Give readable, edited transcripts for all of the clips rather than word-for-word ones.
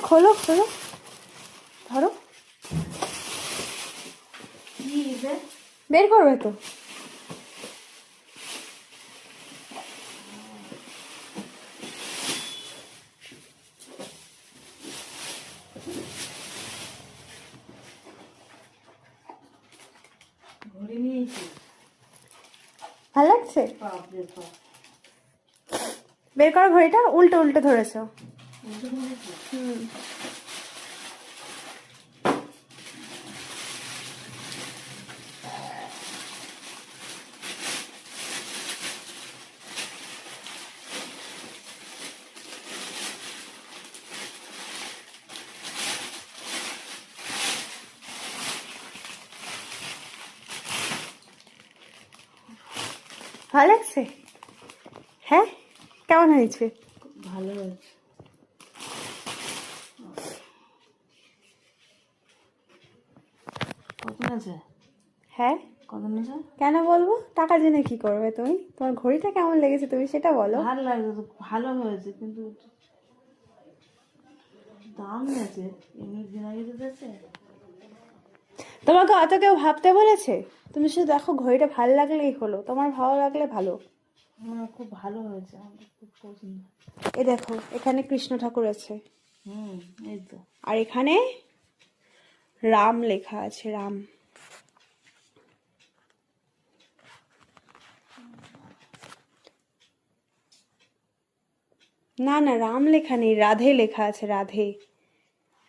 খোলো খোলো, ধরো, বের করবে তো। ঘড়ি নিয়েছি। ভালো লাগছে? বের করো ঘড়িটা, উল্টো উল্টো ধরেছো। হুম, ভালো লাগছে? হ্যাঁ, কেমন হয়েছে? ভালো হয়েছে। কত আছে? হ্যাঁ, কত আছে? কেন বলবো? টাকা জেনে কি করবে তুমি? তোমার ঘড়িটা কেমন লেগেছে তুমি সেটা বলো। ভালো লাগছে তো, ভালো হয়েছে, কিন্তু দাম আছে এমনি দিনাকে দিতেছে। তোমাকে অত কেউ ভাবতে বলেছে? তুমি শুধু দেখো ঘড়িটা ভালো লাগলেই হলো, তোমার ভালো লাগলে ভালো। আমার খুব ভালো হয়েছে, আমার খুব পছন্দ। এ দেখো, এখানে কৃষ্ণ ঠাকুর আছে, এই তো। আর এখানে রাম লেখা আছে, রাম। না না, রাম লেখা নেই, রাধে লেখা আছে, রাধে।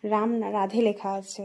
রাম না, রাধে লেখা আছে।